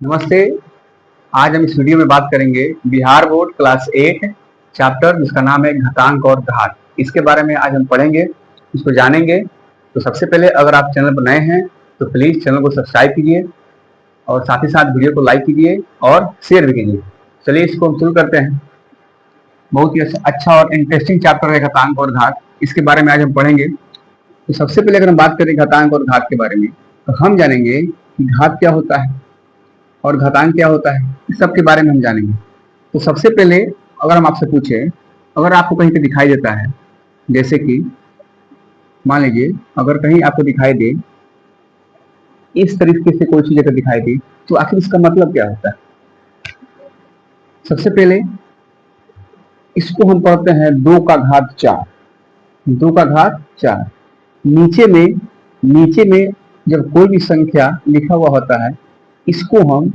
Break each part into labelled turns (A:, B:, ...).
A: नमस्ते। आज हम इस वीडियो में बात करेंगे बिहार बोर्ड क्लास 8 चैप्टर जिसका नाम है घातांक और घात। इसके बारे में आज हम पढ़ेंगे, इसको जानेंगे। तो सबसे पहले अगर आप चैनल पर नए हैं तो प्लीज चैनल को सब्सक्राइब कीजिए और साथ ही साथ वीडियो को लाइक कीजिए और शेयर भी कीजिए। चलिए इसको हम शुरू करते हैं। बहुत ही अच्छा और इंटरेस्टिंग चैप्टर है घातांक और घात, इसके बारे में आज हम पढ़ेंगे। तो सबसे पहले अगर हम बात करें घातांक और घात के बारे में तो हम जानेंगे कि घात क्या होता है और घातांक क्या होता है, इस सब के बारे में हम जानेंगे। तो सबसे पहले अगर हम आपसे पूछे, अगर आपको कहीं पे दिखाई देता है, जैसे कि मान लीजिए अगर कहीं आपको दिखाई दे इस तरीके से कोई चीज अगर दिखाई दे तो आखिर इसका मतलब क्या होता है। सबसे पहले इसको हम पढ़ते हैं 2 का घात 4। 2 का घात 4। नीचे में जब कोई भी संख्या लिखा हुआ होता है इसको हम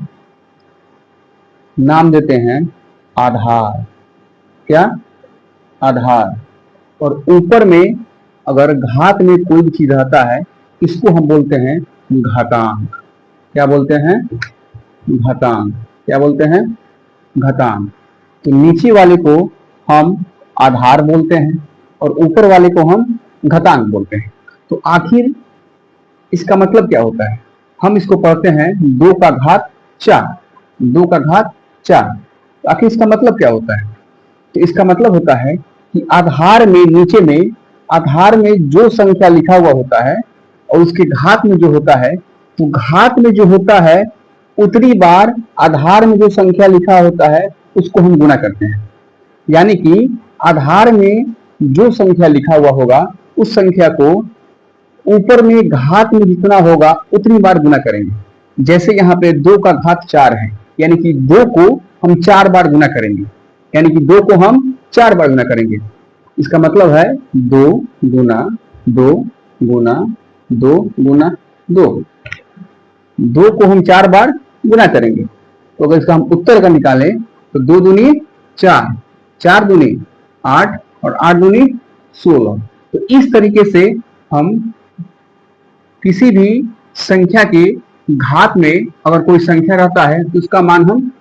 A: नाम देते हैं आधार। क्या? आधार। और ऊपर में अगर घात में कोई भी चीज रहता है इसको हम बोलते हैं घातांक। क्या बोलते हैं? घातांक। क्या बोलते हैं? घातांक। तो नीचे वाले को हम आधार बोलते हैं और ऊपर वाले को हम घातांक बोलते हैं। तो आखिर इसका मतलब क्या होता है? हम इसको पढ़ते हैं 2 का घात 4। 2 का घात 4। तो आखिर इसका मतलब क्या होता है? तो इसका मतलब होता है कि आधार में नीचे में आधार में जो संख्या लिखा हुआ होता है और उसके घात में जो होता है, तो घात में जो होता है उतनी बार आधार में जो संख्या लिखा होता है उसको हम गुणा करते हैं। यानी कि आधार में जो संख्या लिखा हुआ होगा उस संख्या को ऊपर में घात में जितना होगा उतनी बार गुना करेंगे। जैसे यहाँ पे 2 का घात 4 है, यानी कि 2 को हम 4 बार गुना करेंगे। यानी कि 2 को हम 4 बार गुना करेंगे। इसका मतलब है 2 गुना 2 गुना 2 गुना 2। 2 को हम 4 बार गुना करेंगे। तो अगर इसका हम उत्तर का निकालें तो 2 दूनी 4, 4 दूनी 8 और 8 दूनी 16। तो इस तरीके से हम किसी भी संख्या के घात में अगर कोई संख्या रहता है तो उसका मान हम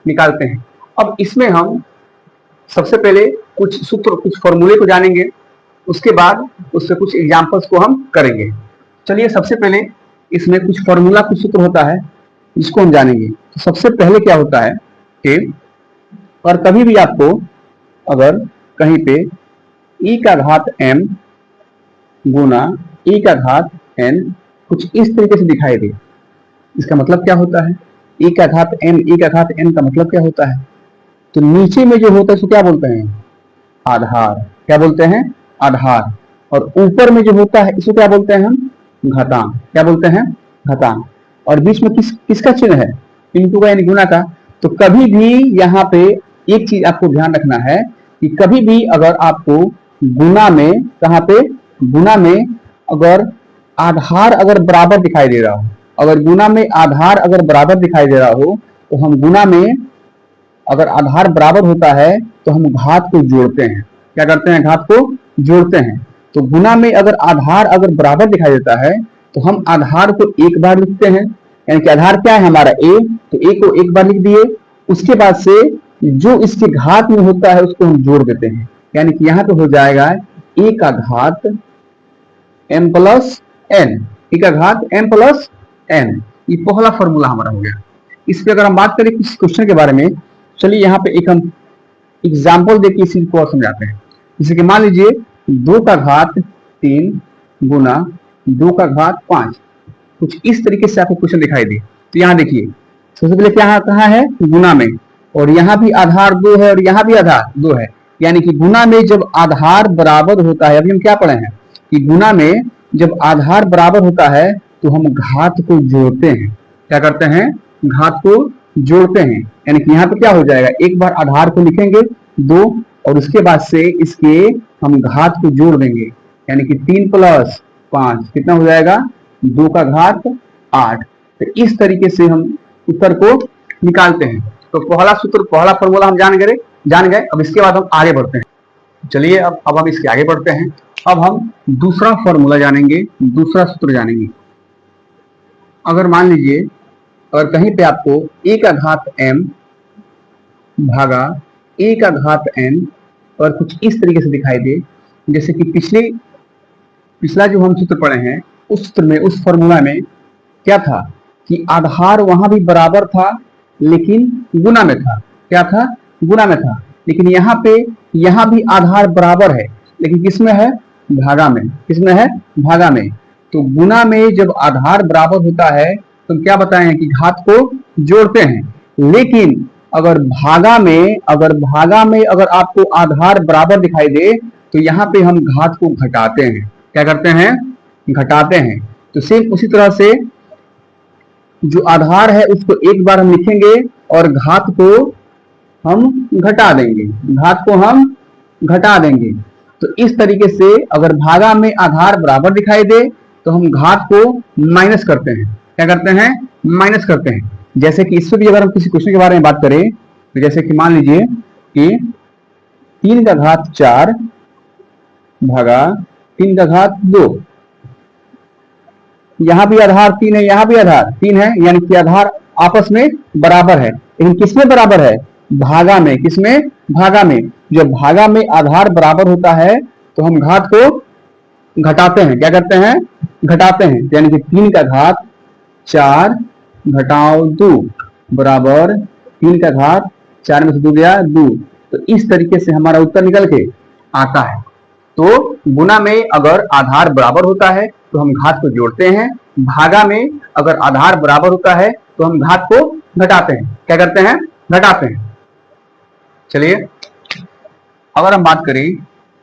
A: निकालते हैं। अब इसमें हम सबसे पहले कुछ सूत्र, कुछ फॉर्मूले को जानेंगे, उसके बाद उससे कुछ एग्जांपल्स को हम करेंगे। चलिए सबसे पहले इसमें कुछ फॉर्मूला, कुछ सूत्र होता है जिसको हम जानेंगे। तो सबसे पहले क्या होता है कि और कभी भी आपको अगर कहीं पे e का घात m गुना e का घात n कुछ इस तरीके से दिखाई दे, इसका मतलब क्या होता है? e का घात m, e का घात n का मतलब क्या होता है? तो नीचे में जो होता है उसको क्या बोलते हैं? आधार। क्या बोलते हैं? आधार। और ऊपर में जो होता है इसको क्या बोलते हैं हम? घातांक। क्या बोलते हैं? घातांक। और बीच में किसका चिन्ह है? इंटू का यानी गुना का। तो कभी भी यहाँ पे एक चीज आपको ध्यान रखना है कि कभी भी अगर आपको गुना में, कहाँ पे? गुना में अगर आधार अगर बराबर दिखाई दे रहा हो, अगर गुना में आधार अगर बराबर दिखाई दे रहा हो तो हम गुना में अगर आधार बराबर होता है तो हम घात को जोड़ते हैं। क्या करते हैं? घात को जोड़ते हैं। तो गुना में अगर आधार अगर बराबर दिखाई देता है तो हम आधार को एक बार लिखते हैं। यानी कि आधार क्या है हमारा? a, तो a को एक बार लिख दिए। उसके बाद से जो इसके घात में होता है उसको हम जोड़ देते हैं। यानी कि यहाँ पे हो जाएगा a का घात m प्लस n। a का घात m प्लस n। ये पहला फॉर्मूला हमारा हो गया। इस पे अगर हम बात करें किस क्वेश्चन के बारे में, चलिए यहाँ पे एक हम एग्जाम्पल देके इसी को समझाते हैं। जैसे कि मान लीजिए 2 का घात 3 गुना 2 का घात 5, कुछ इस तरीके से आपको क्वेश्चन दिखाई दे। तो यहाँ देखिए सबसे पहले क्या कहाँ है? गुना में। और यहाँ भी आधार 2 है और यहाँ भी आधार 2 है। यानी कि गुना में जब आधार बराबर होता है, अभी हम क्या पढ़े हैं कि गुना में जब आधार बराबर होता है तो हम घात को जोड़ते हैं। क्या करते हैं? घात को जोड़ते हैं। यानी कि यहाँ पे क्या हो जाएगा? एक बार आधार को लिखेंगे 2 और उसके बाद से इसके हम घात को जोड़ देंगे। यानी कि 3 प्लस 5 कितना हो जाएगा? 2 का घात 8। तो इस तरीके से हम उत्तर को निकालते हैं। तो पहला सूत्र, पहला फॉर्मूला हम जान गए। अब इसके बाद हम आगे बढ़ते हैं। चलिए अब हम इसके आगे बढ़ते हैं। अब हम दूसरा फॉर्मूला जानेंगे, दूसरा सूत्र जानेंगे। अगर मान लीजिए अगर कहीं पे आपको a का घात m भागा a का घात n और कुछ इस तरीके से दिखाई दे, जैसे कि पिछला जो हम सूत्र पढ़े हैं उस सूत्र में, उस फॉर्मूला में क्या था कि आधार वहां भी बराबर था लेकिन गुना में था। क्या था? गुना में था। लेकिन यहाँ भी आधार बराबर है लेकिन किसमें है? भागा में। किसमें है? भागा में। तो गुना में जब आधार बराबर होता है तो क्या बताएं कि घात को जोड़ते हैं, लेकिन अगर भागा में अगर आपको आधार बराबर दिखाई दे तो यहाँ पे हम घात को घटाते हैं। क्या करते हैं? घटाते हैं। तो सेम उसी तरह से जो आधार है उसको एक बार हम लिखेंगे और घात को हम घटा देंगे। घात को हम घटा देंगे। तो इस तरीके से अगर भागा में आधार बराबर दिखाई दे तो हम घात को माइनस करते हैं। क्या करते हैं? माइनस करते हैं। जैसे कि इससे भी अगर हम किसी क्वेश्चन के बारे में बात करें तो जैसे कि मान लीजिए कि 3 का घात 4 भागा 3 का घात 2, यहां भी आधार 3 है, यहां भी आधार 3 है, यानी कि आधार आपस में बराबर है। लेकिन किसमें बराबर है? भागा में। किसमें? भागा में। जब भागा में आधार बराबर होता है तो हम घात को घटाते हैं। क्या करते हैं? घटाते हैं। यानी कि 3 का घात 4 घटाओ 2 बराबर 3 का घात 4 में से 2 गया 2। तो इस तरीके से हमारा उत्तर निकल के आता है। तो गुना में अगर आधार बराबर होता है तो हम घात को जोड़ते हैं, भागा में अगर आधार बराबर होता है तो हम घात को घटाते हैं। क्या करते हैं? घटाते हैं। चलिए अगर हम बात करें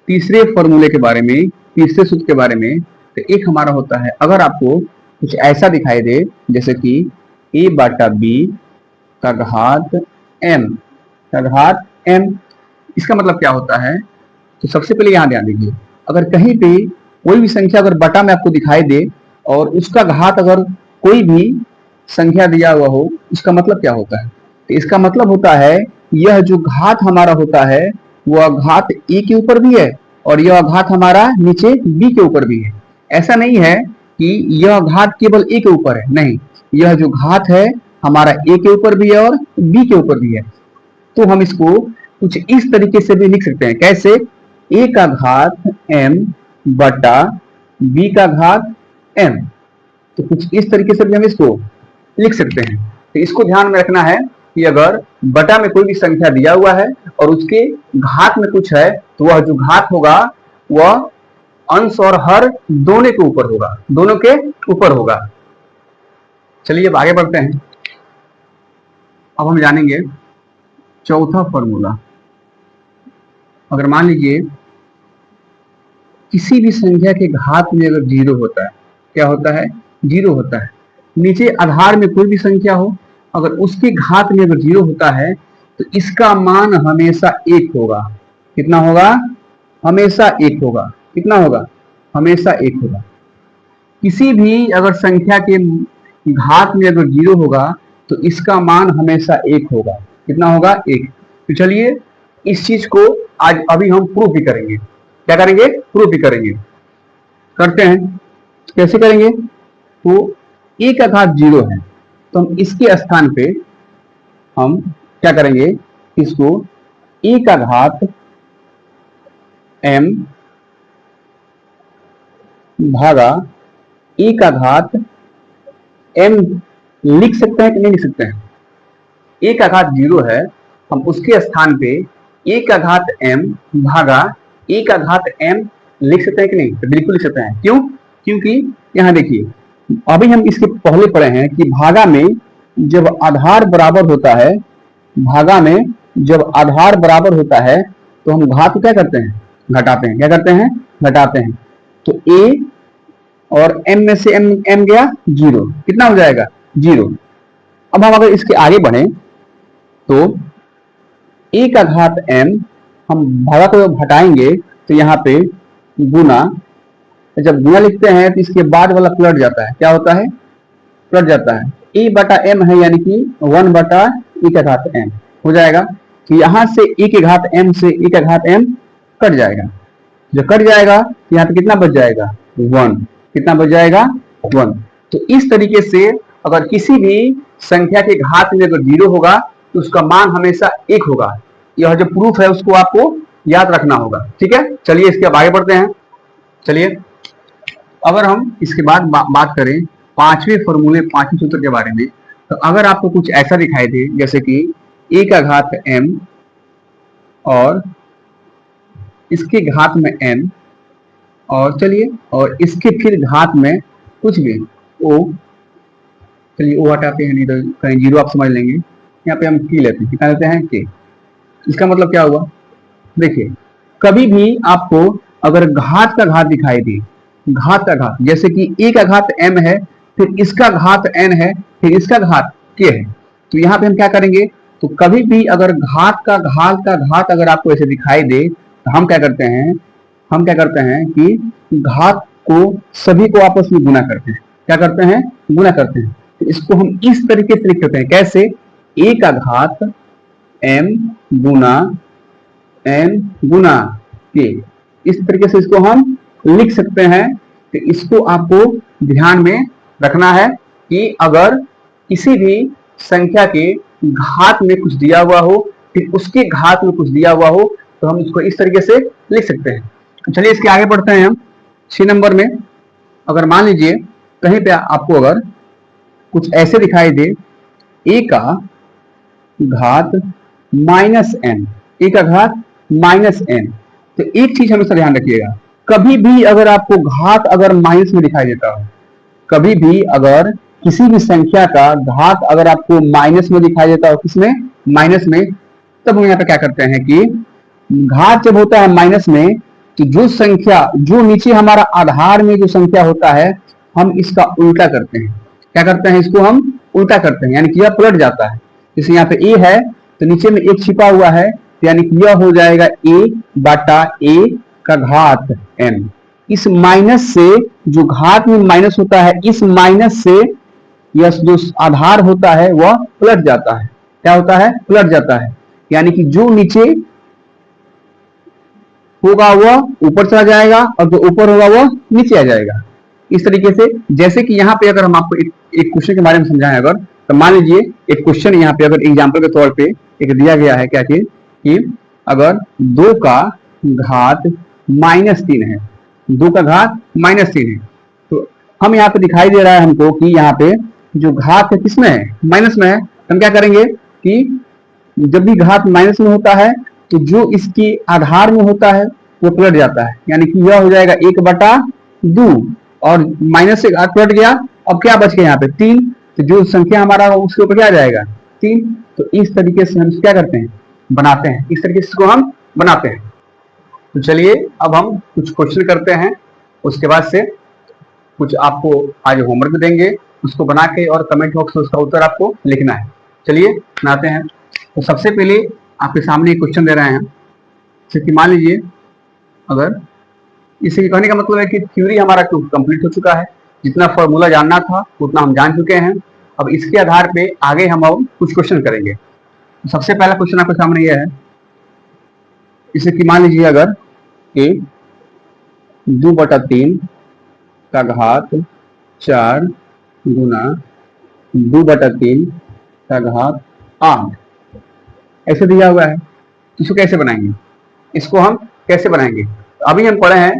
A: तीसरे फॉर्मूले के बारे में, तीसरे सूत्र के बारे में, तो एक हमारा होता है, अगर आपको कुछ ऐसा दिखाई दे जैसे कि a बटा b का घात m, इसका मतलब क्या होता है? तो सबसे पहले यहां ध्यान दीजिए, अगर कहीं पे कोई भी संख्या अगर बटा में आपको दिखाई दे और उसका घात अगर कोई भी संख्या दिया हुआ हो, इसका मतलब क्या होता है? तो इसका मतलब होता है यह जो घात हमारा होता है वह घात a के ऊपर भी है और यह घात हमारा नीचे b के ऊपर भी है। ऐसा नहीं है कि यह घात केवल a के ऊपर है, नहीं, यह जो घात है हमारा a के ऊपर भी है और b के ऊपर भी है। तो हम इसको कुछ इस तरीके से भी लिख सकते हैं। कैसे? a का घात m बटा b का घात m। तो कुछ इस तरीके से भी हम इसको लिख सकते हैं। तो इसको ध्यान में रखना है कि अगर बटा में कोई भी संख्या दिया हुआ है और उसके घात में कुछ है तो वह जो घात होगा वह अंश और हर दोनों के ऊपर होगा, दोनों के ऊपर होगा। चलिए अब आगे बढ़ते हैं। अब हम जानेंगे चौथा फॉर्मूला। अगर मान लीजिए किसी भी संख्या के घात में अगर 0 होता है, क्या होता है? 0 होता है। नीचे आधार में कोई भी संख्या हो, अगर उसके घात में अगर 0 होता है तो इसका मान हमेशा 1 होगा। कितना होगा? हमेशा 1 होगा। कितना होगा? हमेशा 1 होगा। किसी भी अगर संख्या के घात में अगर 0 होगा तो इसका मान हमेशा 1 होगा। कितना होगा? 1। तो चलिए इस चीज को आज अभी हम प्रूफ भी करेंगे। क्या करेंगे? प्रूफ भी करेंगे। करते हैं। कैसे करेंगे? तो a का घात 0 है तो हम इसके स्थान पे हम क्या करेंगे? इसको a का घात m भागा a का घात m लिख सकते हैं कि नहीं लिख सकते हैं? a का घात 0 है, हम उसके स्थान पे a का घात m भागा a का घात m लिख सकते हैं कि नहीं? तो बिल्कुल लिख सकते हैं। क्यों? क्योंकि यहां देखिए, अभी हम इसके पहले पढ़े हैं कि भागा में जब आधार बराबर होता है, भागा में जब आधार बराबर होता है तो हम घात को क्या करते हैं? घटाते हैं। क्या करते हैं? घटाते हैं। तो a और m में से m गया 0। कितना हो जाएगा? 0। अब हम अगर इसके आगे बढ़े तो a का घात m, हम भागा को जब घटाएंगे तो यहाँ पे गुना, जब गुना लिखते हैं तो इसके बाद वाला पलट जाता है। क्या होता है? पलट जाता है। a बटा m है यानी कि 1 बटा e का घात m हो जाएगा। तो यहां से e के घात m से e का घात m कट जाएगा। जो कट जाएगा यहाँ पे कितना बच जाएगा? 1। कितना बच जाएगा? 1। तो इस तरीके से अगर किसी भी संख्या के घात में अगर 0 होगा तो उसका मान हमेशा 1 होगा। यह जो प्रूफ है उसको आपको याद रखना होगा। ठीक है, चलिए इसके अब आगे बढ़ते हैं। चलिए अगर हम इसके बाद बात करें पांचवें सूत्र के बारे में, तो अगर आपको कुछ ऐसा दिखाई दे जैसे कि a का घात m और इसके घात में n और चलिए और इसके फिर घात में कुछ भी o, चलिए o हटाते हैं, नहीं तो कहीं 0 आप समझ लेंगे। यहाँ पे हम k लेते हैं, कितना लेते हैं k। इसका मतलब क्या हुआ, देखिए कभी भी आपको अगर घात का घात दिखाई दे, घात का घात जैसे कि a का घात m है, फिर इसका घात n है, फिर इसका घात k है, तो यहाँ पे हम क्या करेंगे, तो कभी भी अगर घात का घात अगर आपको ऐसे दिखाई दे तो हम क्या करते हैं कि घात को सभी को आपस में गुना करते हैं। क्या करते हैं, गुना करते हैं। तो इसको हम इस तरीके से लिख सकते हैं, कैसे, a का घात m गुना n गुना k, इस तरीके से इसको हम लिख सकते हैं। तो इसको आपको ध्यान में रखना है कि अगर किसी भी संख्या के घात में कुछ दिया हुआ हो, फिर उसके घात में कुछ दिया हुआ हो, तो हम इसको इस तरीके से लिख सकते हैं। चलिए इसके आगे बढ़ते हैं हम 6 नंबर में। अगर मान लीजिए कहीं पे आपको अगर कुछ ऐसे दिखाई दे a का घात माइनस n, a का घात माइनस n, तो एक चीज हमेशा ध्यान रखिएगा, कभी भी अगर आपको घात अगर माइनस में दिखाई देता हो, कभी भी अगर किसी भी संख्या का घात अगर आपको माइनस में दिखाई देता हो, किसमें, माइनस में, तब हम यहाँ पे क्या करते हैं कि घात जब होता है माइनस में, तो जो संख्या जो नीचे हमारा आधार में जो संख्या होता है, हम इसका उल्टा करते हैं। क्या करते हैं, इसको हम उल्टा करते हैं, यानी कि यह पलट जाता है। जैसे यहाँ पे a है तो नीचे में एक छिपा हुआ है, यानी कि यह हो जाएगा a बटा a का घात n। इस माइनस से, जो घात में माइनस होता है, इस माइनस से यह जो आधार होता है वह पलट जाता है। क्या होता है, पलट जाता है, यानी कि जो नीचे होगा वह ऊपर चला जाएगा और जो ऊपर होगा वह नीचे आ जाएगा। इस तरीके से, जैसे कि यहाँ पे अगर हम आपको एक क्वेश्चन के बारे में समझाएं अगर, तो मान लीजिए एक क्वेश्चन यहाँ पे अगर एग्जाम्पल के तौर पे एक दिया गया है, क्या कि अगर 2 का घात -3 है, 2 का घात -3 है, तो हम यहाँ पे दिखाई दे रहा है हमको कि यहाँ पे जो घात है किसमें है, माइनस में है। हम क्या करेंगे कि जब भी घात माइनस में होता है तो जो इसके आधार में होता है वो पलट जाता है, यानी कि यह हो जाएगा 1/2 और माइनस से घात पलट गया, अब क्या बच गया यहाँ पे 3, तो जो संख्या हमारा उसके ऊपर क्या आ जाएगा 3। तो इस तरीके से हम क्या करते हैं, बनाते हैं, इस तरीके से इसको हम बनाते हैं। तो चलिए अब हम कुछ क्वेश्चन करते हैं, उसके बाद से कुछ आपको आज होमवर्क देंगे, उसको बना के और कमेंट बॉक्स में उसका उत्तर आपको लिखना है। चलिए बनाते हैं। तो सबसे पहले आपके सामने एक क्वेश्चन दे रहे हैं, जैसे कि मान लीजिए अगर, इसे कहने का मतलब है कि थ्योरी हमारा कंप्लीट हो चुका है, जितना फॉर्मूला जानना था उतना हम जान चुके हैं। अब इसके आधार पे आगे हम अब कुछ क्वेश्चन करेंगे। तो सबसे पहला क्वेश्चन आपके सामने यह है, इसे कि मान लीजिए अगर कि 2/3 का घात 4 गुना 2/3 का घात 8 ऐसे दिया हुआ है, इसको कैसे बनाएंगे, इसको हम कैसे बनाएंगे। अभी हम पढ़े हैं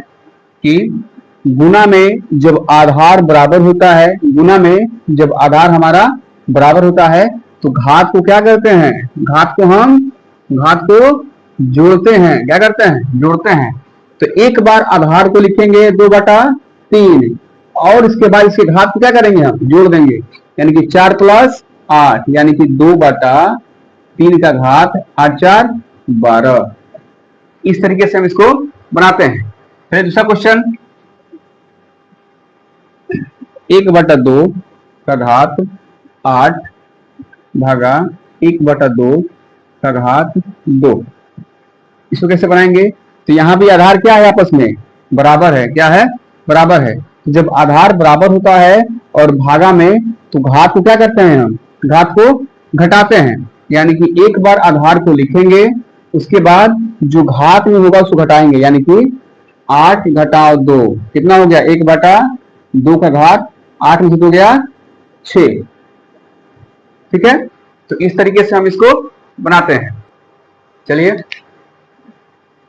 A: कि गुना में जब आधार बराबर होता है, गुना में जब आधार हमारा बराबर होता है तो घात को क्या करते हैं, घात को जोड़ते हैं। क्या करते हैं, जोड़ते हैं। तो एक बार आधार को लिखेंगे 2/3 और इसके बाद इसके घात को क्या करेंगे, हम जोड़ देंगे, यानी कि 4 + 8, यानी कि 2/3 का घात 8 × 4 = 12। इस तरीके से हम इसको बनाते हैं। फिर दूसरा क्वेश्चन, 1/2 का घात 8 भागा 1/2 का घात 2, इसको कैसे बनाएंगे। तो यहाँ भी आधार क्या है, आपस में बराबर है। क्या है, बराबर है। जब आधार बराबर होता है और भागा में, तो घात को क्या करते हैं, हम घात को घटाते हैं, यानी कि एक बार आधार को लिखेंगे, उसके बाद जो घात में होगा उसको घटाएंगे, यानी कि 8 - 2 कितना हो गया, 1/2 का घात 8 में से हो गया 6। ठीक है, तो इस तरीके से हम इसको बनाते हैं। चलिए,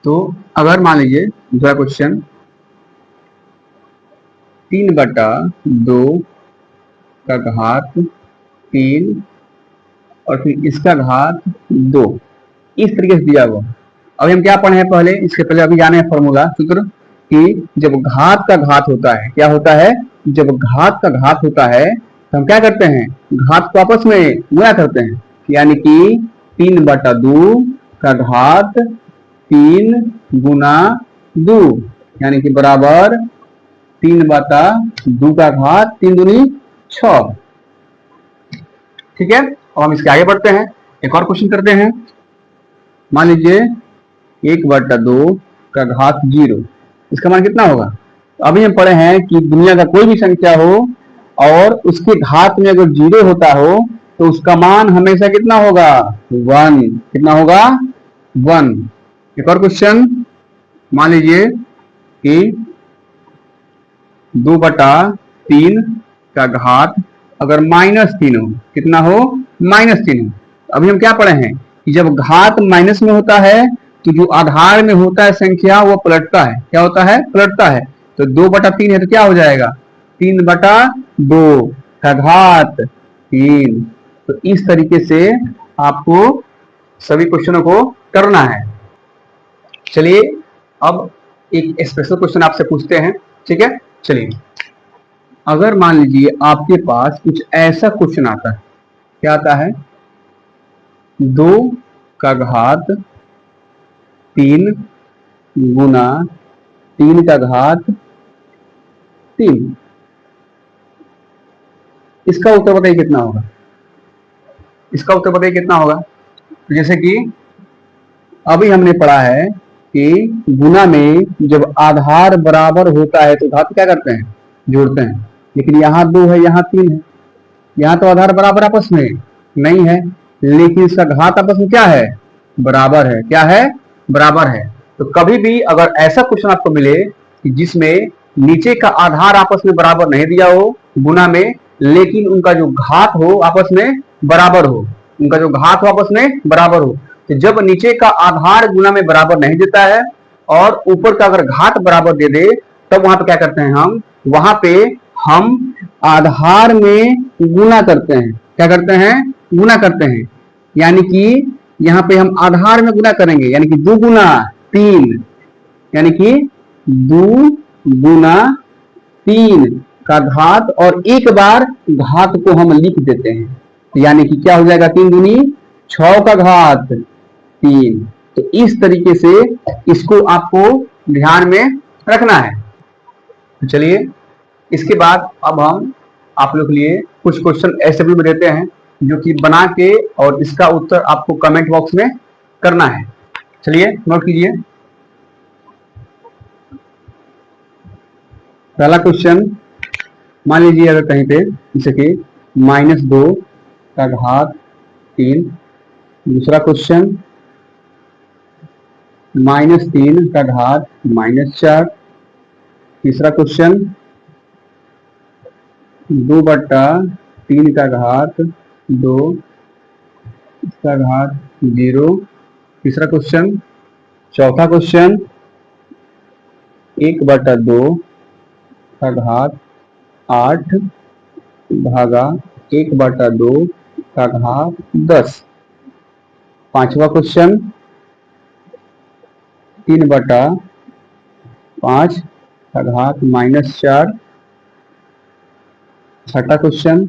A: तो अगर मान लीजिए दूसरा क्वेश्चन 3/2 का घात 3 और फिर इसका घात 2 इस तरीके से दिया हुआ। अभी हम क्या पढ़े हैं पहले, इसके पहले अभी जाने फॉर्मूला सूत्र कि जब घात का घात होता है, क्या होता है, जब घात का घात होता है तो हम क्या करते हैं, घात को आपस में गुणा करते हैं, यानी कि 3/2 का घात 3 गुना 2 यानी कि बराबर 3/2 का घात 3 दूनी 6। ठीक है, और हम इसके आगे बढ़ते हैं, एक और क्वेश्चन करते हैं। मान लीजिए 1/2 का घात 0, इसका मान कितना होगा। अभी हम पढ़े हैं कि दुनिया का कोई भी संख्या हो और उसके घात में अगर 0 होता हो तो उसका मान हमेशा कितना होगा, 1। कितना होगा, 1। एक और क्वेश्चन, मान लीजिए कि 2/3 का घात अगर -3 हो, कितना हो, -3 हो। अभी हम क्या पढ़े हैं कि जब घात माइनस में होता है तो जो आधार में होता है संख्या वो पलटता है, क्या होता है, पलटता है। तो 2/3 है तो क्या हो जाएगा, 3/2 का घात 3। तो इस तरीके से आपको सभी क्वेश्चनों को करना है। चलिए, अब एक स्पेशल क्वेश्चन आपसे पूछते हैं। ठीक है, चलिए, अगर मान लीजिए आपके पास कुछ ऐसा क्वेश्चन आता है, क्या आता है, 2 का घात 3 गुना 3 का घात 3, इसका उत्तर बताइए कितना होगा। इसका उत्तर बताइए कितना होगा। तो जैसे कि अभी हमने पढ़ा है कि गुना में जब आधार बराबर होता है तो घात क्या करते हैं, जोड़ते हैं। लेकिन यहाँ 2 है, यहाँ 3 है, यहाँ तो आधार बराबर आपस में नहीं है, लेकिन इसका घात आपस में क्या है, बराबर है। क्या है, बराबर है। तो कभी भी अगर ऐसा क्वेश्चन आपको मिले कि जिसमें नीचे का आधार आपस में बराबर नहीं दिया हो गुना में, लेकिन उनका जो घात हो आपस में बराबर हो, उनका जो घात हो आपस में बराबर हो, तो जब नीचे का आधार गुना में बराबर नहीं देता है और ऊपर का अगर घात बराबर दे दे, तब वहां पे क्या करते हैं, हम वहां पे हम आधार में गुना करते हैं। क्या करते हैं, गुना करते हैं। यानी कि यहाँ पे हम आधार में गुना करेंगे, यानी कि 2 गुना 3, यानी कि 2 गुना 3 का घात, और एक बार घात को हम लिख देते हैं, यानी कि क्या हो जाएगा, 3 दूनी 6 का घात 3। तो इस तरीके से इसको आपको ध्यान में रखना है। तो चलिए, इसके बाद अब हम आप लोग के लिए कुछ क्वेश्चन ऐसे भी देते हैं जो कि बना के और इसका उत्तर आपको कमेंट बॉक्स में करना है। चलिए, नोट कीजिए। पहला क्वेश्चन, मान लीजिए अगर कहीं पे जैसे कि -2 का घात 3, दूसरा क्वेश्चन -3 का घात -4, तीसरा क्वेश्चन 2/3 का घात 2, इसका घात 0, तीसरा क्वेश्चन, चौथा क्वेश्चन 1/2 का घात 8 भागा 1/2 का घात 10, पांचवा क्वेश्चन 3/5 का घात -4, छठा क्वेश्चन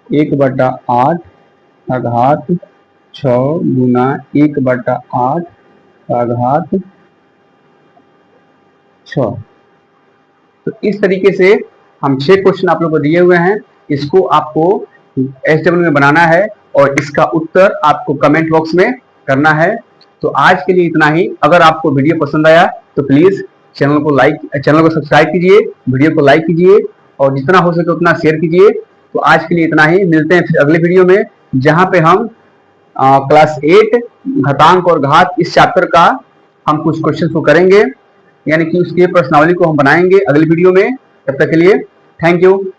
A: 1/8 का घात 6 गुना 1/8 का घात 6। तो इस तरीके से हम 6 क्वेश्चन आप लोगों को दिए हुए हैं, इसको आपको एसडब्ल्यू में बनाना है और इसका उत्तर आपको कमेंट बॉक्स में करना है। तो आज के लिए इतना ही। अगर आपको वीडियो पसंद आया तो प्लीज चैनल को सब्सक्राइब कीजिए, वीडियो को लाइक कीजिए और जितना हो सके उतना शेयर कीजिए। तो आज के लिए इतना ही, मिलते हैं फिर अगले वीडियो में, जहां पे हम क्लास 8 घातांक और घात इस चैप्टर का हम कुछ क्वेश्चन को करेंगे, यानी कि उसके प्रश्नावली को हम बनाएंगे अगली वीडियो में। तब तक के लिए थैंक यू।